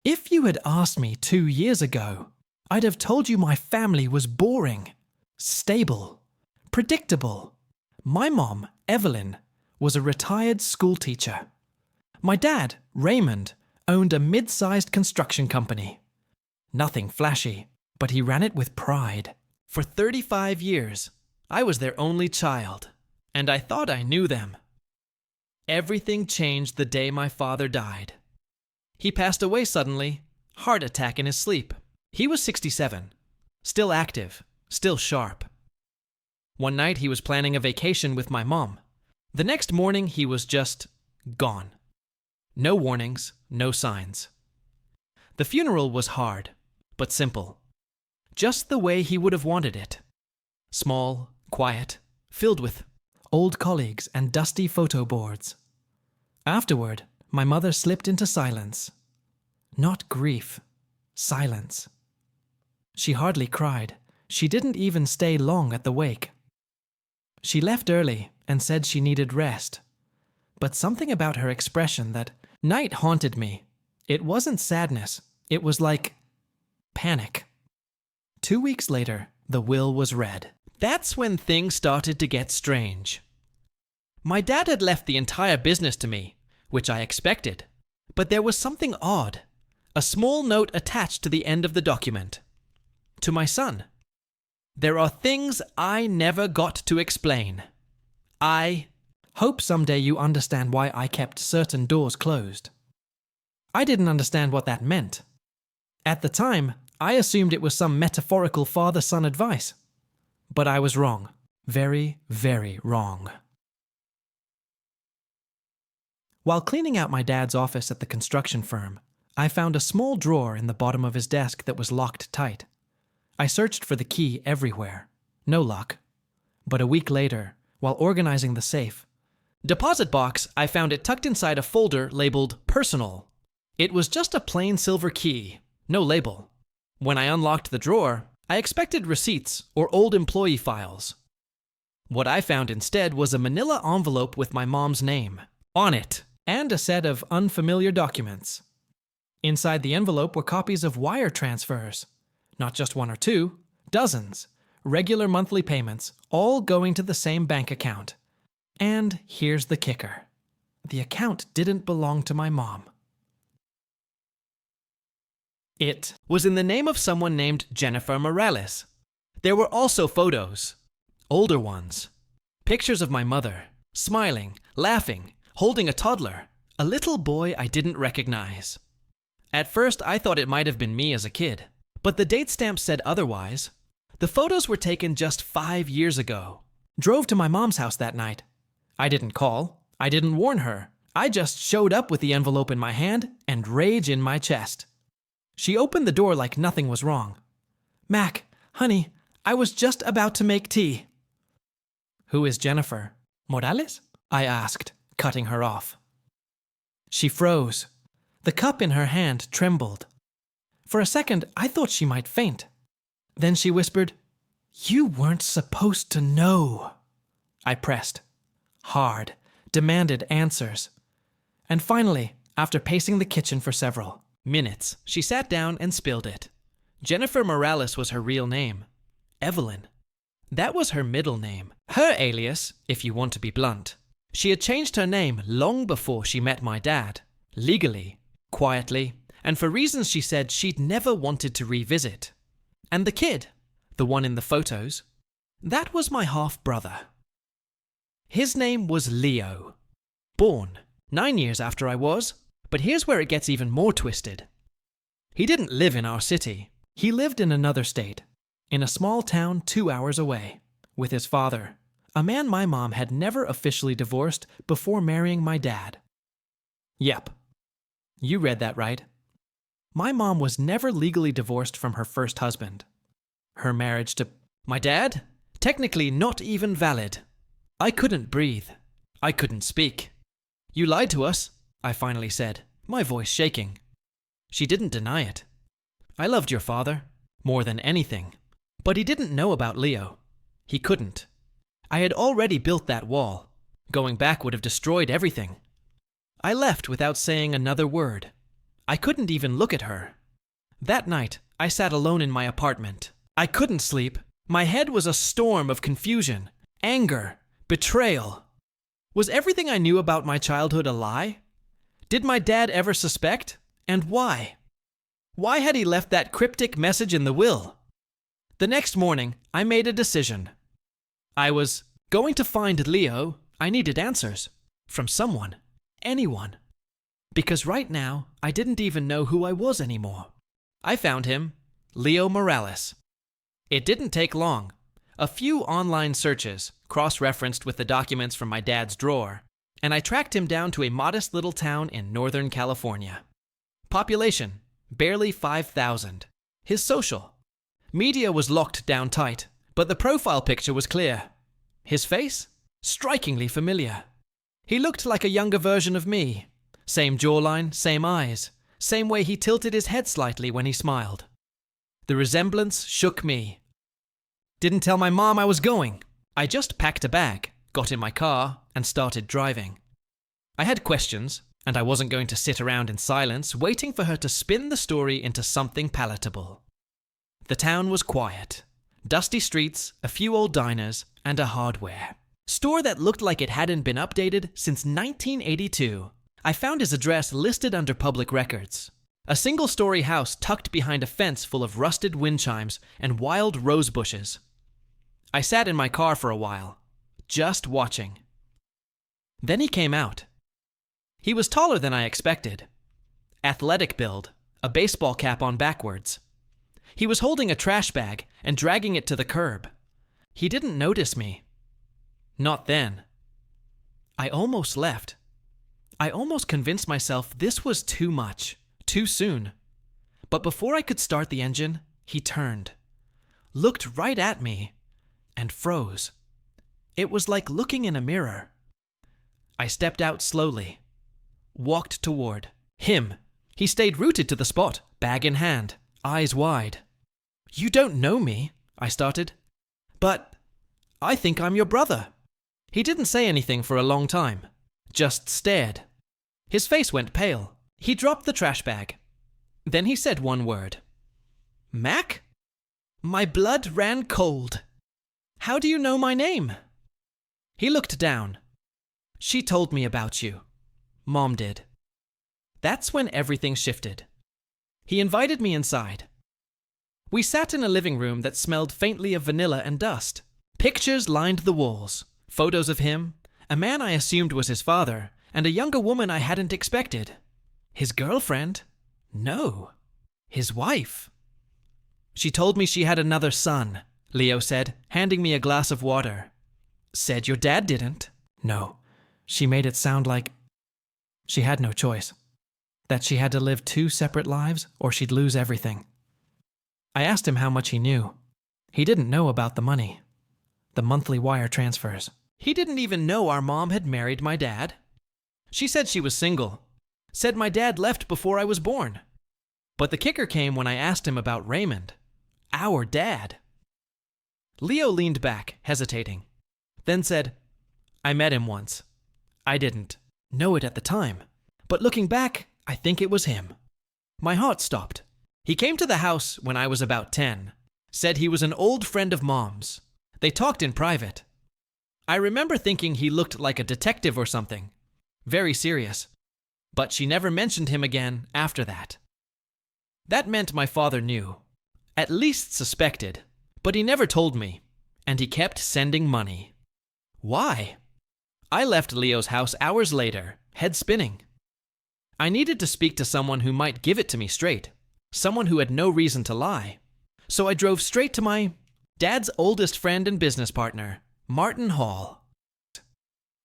If you had asked me 2 years ago, I'd have told you my family was boring, stable, predictable. My mom, Evelyn, was a retired schoolteacher. My dad, Raymond, owned a mid-sized construction company. Nothing flashy, but he ran it with pride. For 35 years, I was their only child, and I thought I knew them. Everything changed the day my father died. He passed away suddenly, heart attack in his sleep. He was 67, still active, still sharp. One night he was planning a vacation with my mom. The next morning he was just gone. No warnings, no signs. The funeral was hard, but simple. Just the way he would have wanted it. Small, quiet, filled with old colleagues and dusty photo boards. Afterward, my mother slipped into silence. Not grief, silence. She hardly cried. She didn't even stay long at the wake. She left early and said she needed rest. But something about her expression that night haunted me. It wasn't sadness. It was like panic. 2 weeks later, the will was read. That's when things started to get strange. My dad had left the entire business to me, which I expected. But there was something odd. A small note attached to the end of the document. To my son. There are things I never got to explain. I hope someday you understand why I kept certain doors closed. I didn't understand what that meant. At the time, I assumed it was some metaphorical father-son advice. But I was wrong. Very, very wrong. While cleaning out my dad's office at the construction firm, I found a small drawer in the bottom of his desk that was locked tight. I searched for the key everywhere. No luck. But a week later, while organizing the safe, deposit box, I found it tucked inside a folder labeled Personal. It was just a plain silver key, no label. When I unlocked the drawer, I expected receipts or old employee files. What I found instead was a manila envelope with my mom's name on it, and a set of unfamiliar documents. Inside the envelope were copies of wire transfers. Not just one or two, dozens. Regular monthly payments, all going to the same bank account. And here's the kicker. The account didn't belong to my mom. It was in the name of someone named Jennifer Morales. There were also photos, older ones. Pictures of my mother, smiling, laughing, holding a toddler, a little boy I didn't recognize. At first, I thought it might have been me as a kid, but the date stamp said otherwise. The photos were taken just 5 years ago. Drove to my mom's house that night. I didn't call. I didn't warn her. I just showed up with the envelope in my hand and rage in my chest. She opened the door like nothing was wrong. "Mac, honey, I was just about to make tea." "Who is Jennifer Morales?" I asked, cutting her off. She froze. The cup in her hand trembled. For a second, I thought she might faint. Then she whispered, "You weren't supposed to know." I pressed. Hard, demanded answers. And finally, after pacing the kitchen for several minutes, she sat down and spilled it. Jennifer Morales was her real name. Evelyn. That was her middle name. Her alias, if you want to be blunt. She had changed her name long before she met my dad. Legally, quietly, and for reasons she said she'd never wanted to revisit. And the kid, the one in the photos, that was my half-brother. His name was Leo. Born 9 years after I was, but here's where it gets even more twisted. He didn't live in our city. He lived in another state, in a small town 2 hours away, with his father, a man my mom had never officially divorced before marrying my dad. Yep, you read that right. My mom was never legally divorced from her first husband. Her marriage to my dad? Technically not even valid. I couldn't breathe. I couldn't speak. "You lied to us," I finally said, my voice shaking. She didn't deny it. "I loved your father, more than anything. But he didn't know about Leo. He couldn't. I had already built that wall. Going back would have destroyed everything. I left without saying another word. I couldn't even look at her. That night, I sat alone in my apartment. I couldn't sleep. My head was a storm of confusion, anger, betrayal. Was everything I knew about my childhood a lie? Did my dad ever suspect? And why? Why had he left that cryptic message in the will? The next morning, I made a decision. I was going to find Leo. I needed answers. From someone. Anyone. Because right now, I didn't even know who I was anymore. I found him, Leo Morales. It didn't take long. A few online searches, cross-referenced with the documents from my dad's drawer, and I tracked him down to a modest little town in Northern California. Population, barely 5,000. His social. Media was locked down tight, but the profile picture was clear. His face? Strikingly familiar. He looked like a younger version of me. Same jawline, same eyes, same way he tilted his head slightly when he smiled. The resemblance shook me. Didn't tell my mom I was going. I just packed a bag, got in my car, and started driving. I had questions, and I wasn't going to sit around in silence waiting for her to spin the story into something palatable. The town was quiet. Dusty streets, a few old diners, and a hardware store that looked like it hadn't been updated since 1982. I found his address listed under public records. A single-story house tucked behind a fence full of rusted wind chimes and wild rose bushes. I sat in my car for a while, just watching. Then he came out. He was taller than I expected. Athletic build, a baseball cap on backwards. He was holding a trash bag and dragging it to the curb. He didn't notice me. Not then. I almost left. I almost convinced myself this was too much, too soon. But before I could start the engine, he turned, looked right at me, and froze. It was like looking in a mirror. I stepped out slowly, walked toward him. He stayed rooted to the spot, bag in hand, eyes wide. "You don't know me," I started. "But I think I'm your brother." He didn't say anything for a long time, just stared. His face went pale. He dropped the trash bag. Then he said one word. "Mac?" My blood ran cold. "How do you know my name?" He looked down. "She told me about you. Mom did." That's when everything shifted. He invited me inside. We sat in a living room that smelled faintly of vanilla and dust. Pictures lined the walls. Photos of him, a man I assumed was his father, and a younger woman I hadn't expected. His girlfriend? No. His wife. "She told me she had another son," Leo said, handing me a glass of water. "Said your dad didn't." "No. She made it sound like she had no choice. That she had to live 2 separate lives or she'd lose everything." I asked him how much he knew. He didn't know about the money. The monthly wire transfers. He didn't even know our mom had married my dad. She said she was single. Said my dad left before I was born. But the kicker came when I asked him about Raymond. Our dad. Leo leaned back, hesitating. Then said, "I met him once. I didn't know it at the time. But looking back, I think it was him." My heart stopped. He came to the house when I was about 10. Said he was an old friend of Mom's. They talked in private. I remember thinking he looked like a detective or something. Very serious. But she never mentioned him again after that. That meant my father knew. At least suspected. But he never told me. And he kept sending money. Why? I left Leo's house hours later, head spinning. I needed to speak to someone who might give it to me straight. Someone who had no reason to lie. So I drove straight to my dad's oldest friend and business partner, Martin Hall.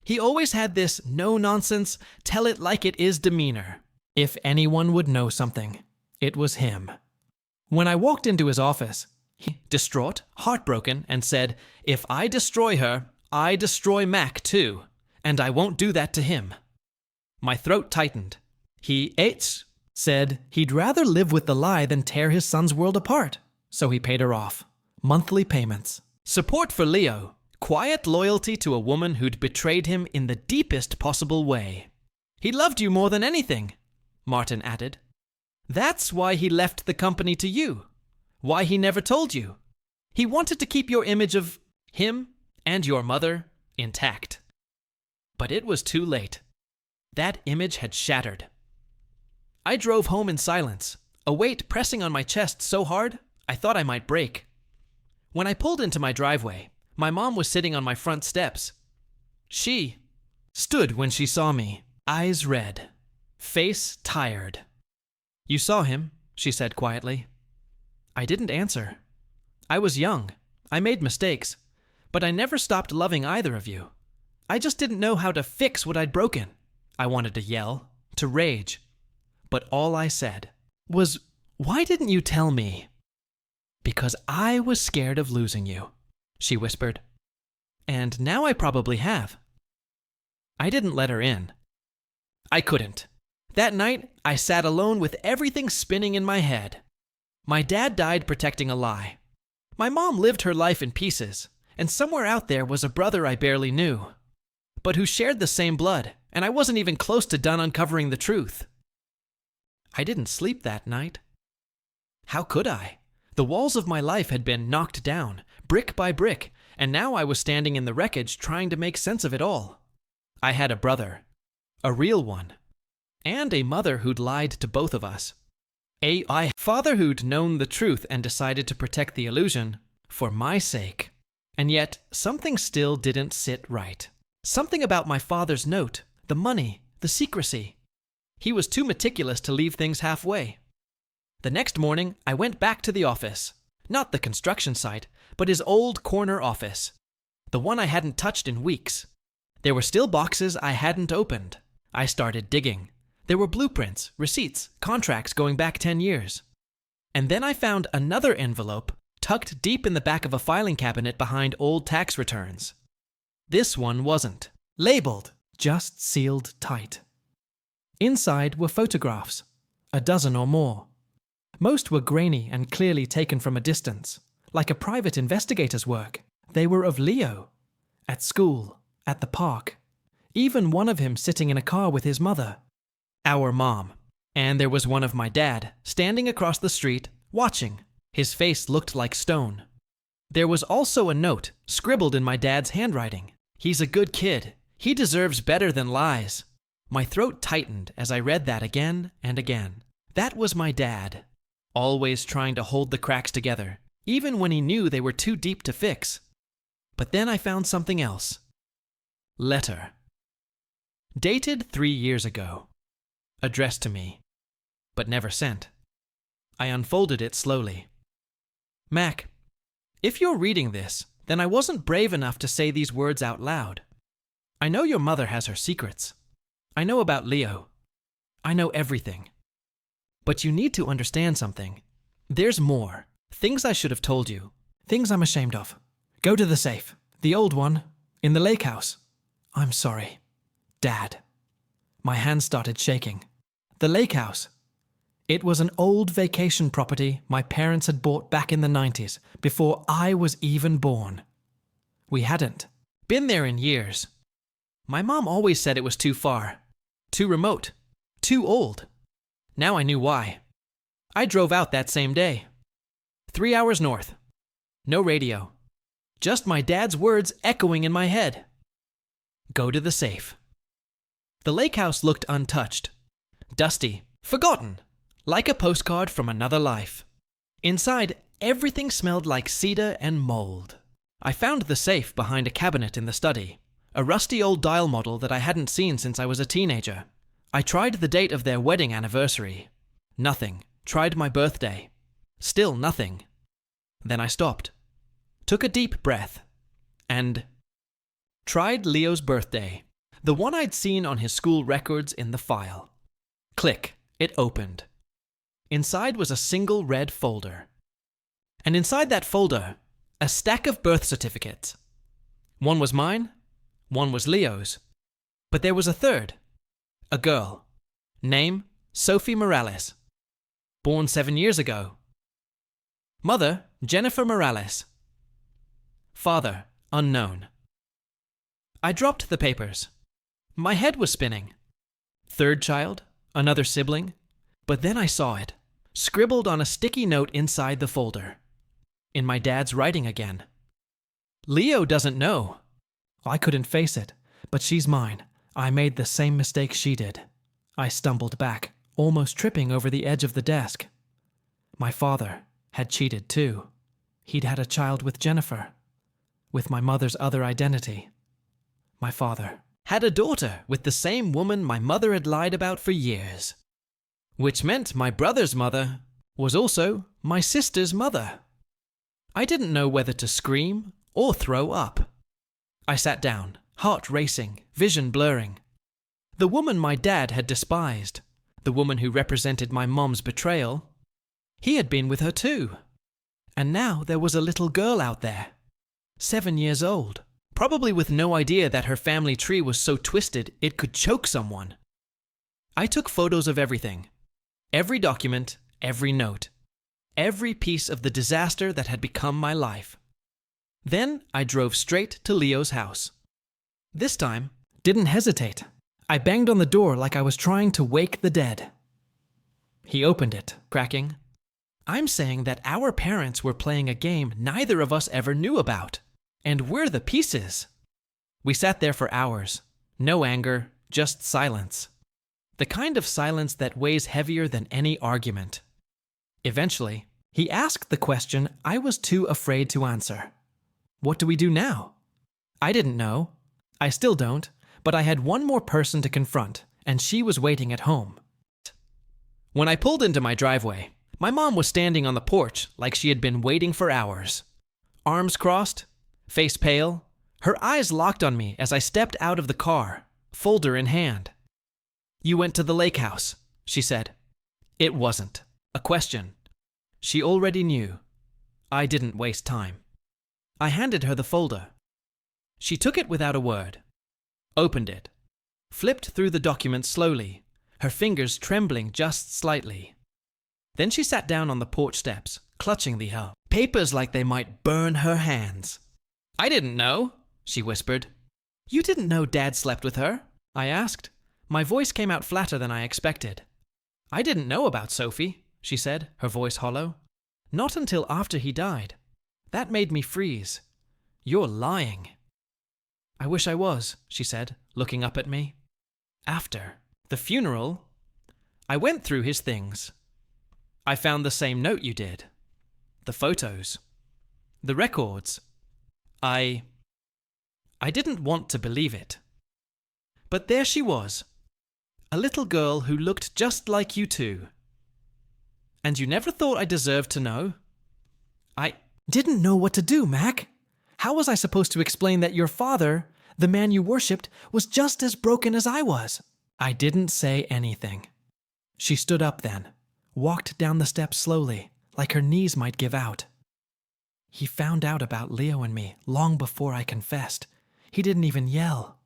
He always had this no-nonsense, tell-it-like-it-is demeanor. If anyone would know something, it was him. When I walked into his office, he, distraught, heartbroken, and said, "If I destroy her, I destroy Mac too, and I won't do that to him." My throat tightened. He said he'd rather live with the lie than tear his son's world apart, so he paid her off. Monthly payments. Support for Leo. Quiet loyalty to a woman who'd betrayed him in the deepest possible way. "He loved you more than anything," Martin added. That's why he left the company to you. Why he never told you. He wanted to keep your image of him and your mother intact. But it was too late. That image had shattered. I drove home in silence, a weight pressing on my chest so hard I thought I might break. When I pulled into my driveway, my mom was sitting on my front steps. She stood when she saw me, eyes red, face tired. "You saw him," she said quietly. I didn't answer. I was young. I made mistakes. But I never stopped loving either of you. I just didn't know how to fix what I'd broken. I wanted to yell, to rage. But all I said was, "Why didn't you tell me?" "Because I was scared of losing you," she whispered. "And now I probably have." I didn't let her in. I couldn't. That night, I sat alone with everything spinning in my head. My dad died protecting a lie. My mom lived her life in pieces, and somewhere out there was a brother I barely knew, but who shared the same blood, and I wasn't even close to done uncovering the truth. I didn't sleep that night. How could I? The walls of my life had been knocked down, brick by brick, and now I was standing in the wreckage trying to make sense of it all. I had a brother, a real one, and a mother who'd lied to both of us. A father who'd known the truth and decided to protect the illusion for my sake. And yet, something still didn't sit right. Something about my father's note, the money, the secrecy. He was too meticulous to leave things halfway. The next morning, I went back to the office. Not the construction site, but his old corner office. The one I hadn't touched in weeks. There were still boxes I hadn't opened. I started digging. There were blueprints, receipts, contracts going back 10 years. And then I found another envelope tucked deep in the back of a filing cabinet behind old tax returns. This one wasn't. Labeled, just sealed tight. Inside were photographs, a dozen or more. Most were grainy and clearly taken from a distance, like a private investigator's work. They were of Leo, at school, at the park. Even one of him sitting in a car with his mother. Our mom. And there was one of my dad, standing across the street, watching. His face looked like stone. There was also a note, scribbled in my dad's handwriting. "He's a good kid. He deserves better than lies." My throat tightened as I read that again and again. That was my dad. Always trying to hold the cracks together, even when he knew they were too deep to fix. But then I found something else. Letter. Dated 3 years ago. Addressed to me, but never sent. I unfolded it slowly. "Mac, if you're reading this, then I wasn't brave enough to say these words out loud. I know your mother has her secrets. I know about Leo. I know everything. But you need to understand something. There's more. Things I should have told you. Things I'm ashamed of. Go to the safe. The old one. In the lake house. I'm sorry. Dad." My hands started shaking. The lake house. It was an old vacation property my parents had bought back in the 90s, before I was even born. We hadn't been there in years. My mom always said it was too far, too remote, too old. Now I knew why. I drove out that same day. 3 hours north. No radio. Just my dad's words echoing in my head. Go to the safe. The lake house looked untouched. Dusty. Forgotten. Like a postcard from another life. Inside, everything smelled like cedar and mold. I found the safe behind a cabinet in the study. A rusty old dial model that I hadn't seen since I was a teenager. I tried the date of their wedding anniversary. Nothing. Tried my birthday. Still nothing. Then I stopped. Took a deep breath. And tried Leo's birthday. The one I'd seen on his school records in the file. Click. It opened. Inside was a single red folder. And inside that folder, a stack of birth certificates. One was mine, one was Leo's. But there was a third. A girl. Name, Sophie Morales. Born 7 years ago. Mother, Jennifer Morales. Father, unknown. I dropped the papers. My head was spinning. Third child, another sibling. But then I saw it. scribbled on a sticky note inside the folder. In my dad's writing again. Leo doesn't know. I couldn't face it, but she's mine. I made the same mistake she did. I stumbled back, almost tripping over the edge of the desk. My father had cheated too. He'd had a child with Jennifer, with my mother's other identity. My father had a daughter with the same woman my mother had lied about for years. Which meant my brother's mother was also my sister's mother. I didn't know whether to scream or throw up. I sat down, heart racing, vision blurring. The woman my dad had despised, the woman who represented my mom's betrayal, he had been with her too. And now there was a little girl out there, 7 years old, probably with no idea that her family tree was so twisted it could choke someone. I took photos of everything. Every document, every note, every piece of the disaster that had become my life. Then I drove straight to Leo's house. This time, didn't hesitate. I banged on the door like I was trying to wake the dead. He opened it, cracking. I'm saying that our parents were playing a game neither of us ever knew about, and we're the pieces. We sat there for hours. No anger, just silence. The kind of silence that weighs heavier than any argument. Eventually, he asked the question I was too afraid to answer. What do we do now? I didn't know. I still don't, but I had one more person to confront, and she was waiting at home. When I pulled into my driveway, my mom was standing on the porch like she had been waiting for hours. Arms crossed, face pale, her eyes locked on me as I stepped out of the car, folder in hand. You went to the lake house, she said. It wasn't a question. She already knew. I didn't waste time. I handed her the folder. She took it without a word, opened it, flipped through the document slowly, her fingers trembling just slightly. Then she sat down on the porch steps, clutching the papers like they might burn her hands. I didn't know, she whispered. You didn't know Dad slept with her? I asked. My voice came out flatter than I expected. I didn't know about Sophie, she said, her voice hollow. Not until after he died. That made me freeze. You're lying. I wish I was, she said, looking up at me. After the funeral, I went through his things. I found the same note you did. The photos. The records. I didn't want to believe it. But there she was. A little girl who looked just like you two. And you never thought I deserved to know? I didn't know what to do, Mac. How was I supposed to explain that your father, the man you worshipped, was just as broken as I was? I didn't say anything. She stood up then, walked down the steps slowly, like her knees might give out. He found out about Leo and me long before I confessed. He didn't even yell.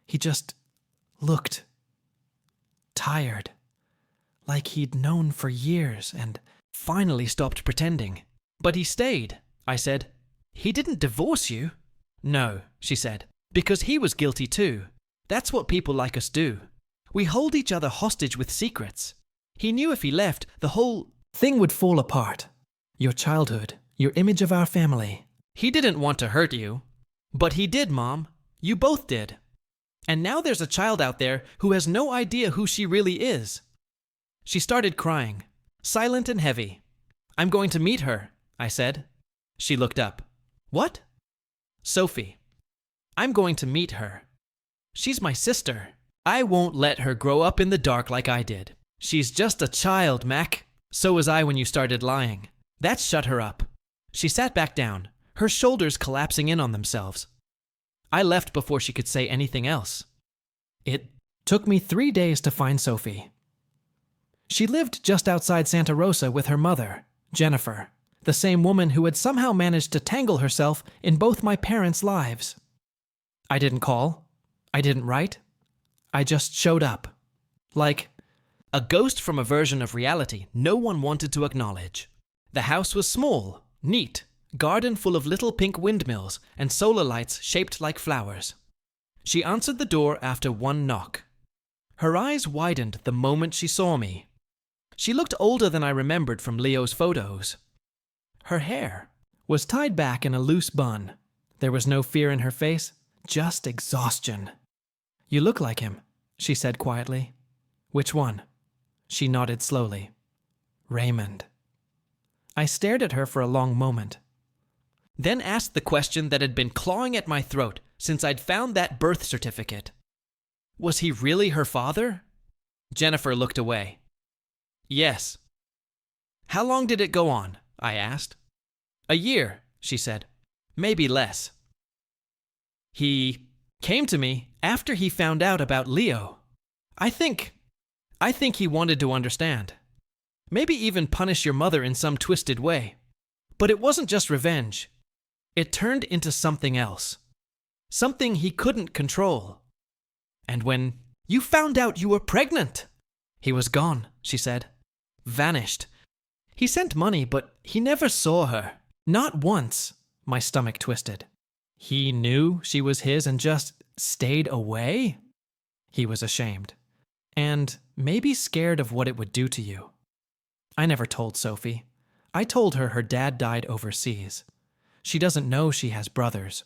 He just looked tired, like he'd known for years and finally stopped pretending. But he stayed, I said. He didn't divorce you. No, she said, because he was guilty too. That's what people like us do. We hold each other hostage with secrets. He knew if he left, the whole thing would fall apart. Your childhood, your image of our family. He didn't want to hurt you. But he did, Mom. You both did. And now there's a child out there who has no idea who she really is. She started crying, silent and heavy. I'm going to meet her, I said. She looked up. What? Sophie. I'm going to meet her. She's my sister. I won't let her grow up in the dark like I did. She's just a child, Mac. So was I when you started lying. That shut her up. She sat back down, her shoulders collapsing in on themselves. I left before she could say anything else. It took me 3 days to find Sophie. She lived just outside Santa Rosa with her mother, Jennifer, the same woman who had somehow managed to tangle herself in both my parents' lives. I didn't call. I didn't write. I just showed up. Like a ghost from a version of reality no one wanted to acknowledge. The house was small, neat, garden full of little pink windmills and solar lights shaped like flowers. She answered the door after one knock. Her eyes widened the moment she saw me. She looked older than I remembered from Leo's photos. Her hair was tied back in a loose bun. There was no fear in her face, just exhaustion. "You look like him," she said quietly. "Which one?" She nodded slowly. "Raymond." I stared at her for a long moment, then asked the question that had been clawing at my throat since I'd found that birth certificate. Was he really her father? Jennifer looked away. "Yes." "How long did it go on?" I asked. "A year," she said. "Maybe less. He came to me after he found out about Leo. I think he wanted to understand. Maybe even punish your mother in some twisted way. But it wasn't just revenge. It turned into something else. Something he couldn't control. And when you found out you were pregnant, he was gone," she said. "Vanished. He sent money, but he never saw her. Not once." My stomach twisted. "He knew she was his and just stayed away?" He was ashamed. "And maybe scared of what it would do to you." I never told Sophie. I told her dad died overseas. She doesn't know she has brothers.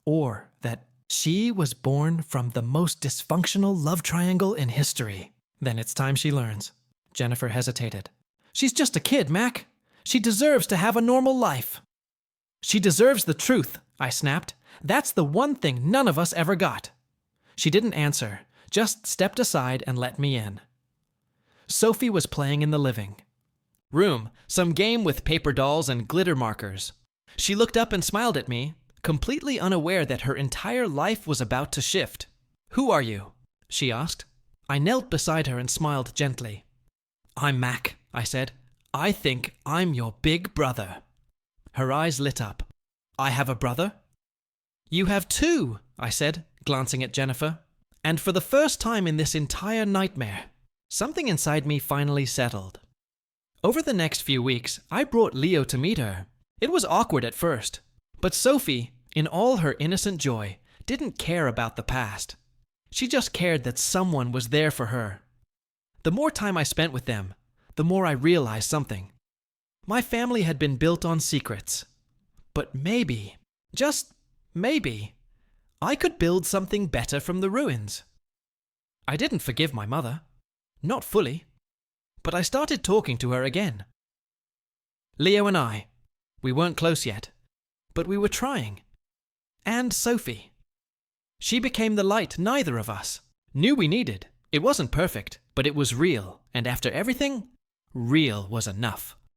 Or that she was born from the most dysfunctional love triangle in history. Then it's time she learns. Jennifer hesitated. "She's just a kid, Mac. She deserves to have a normal life." "She deserves the truth," I snapped. "That's the one thing none of us ever got." She didn't answer, just stepped aside and let me in. Sophie was playing in the living room, some game with paper dolls and glitter markers. She looked up and smiled at me, completely unaware that her entire life was about to shift. "Who are you?" she asked. I knelt beside her and smiled gently. "I'm Mac," I said. "I think I'm your big brother." Her eyes lit up. "I have a brother?" "You have two," I said, glancing at Jennifer. And for the first time in this entire nightmare, something inside me finally settled. Over the next few weeks, I brought Leo to meet her. It was awkward at first, but Sophie, in all her innocent joy, didn't care about the past. She just cared that someone was there for her. The more time I spent with them, the more I realized something. My family had been built on secrets. But maybe, just maybe, I could build something better from the ruins. I didn't forgive my mother. Not fully. But I started talking to her again. Leo and I, we weren't close yet, but we were trying. And Sophie. She became the light neither of us knew we needed. It wasn't perfect, but it was real, and after everything, real was enough.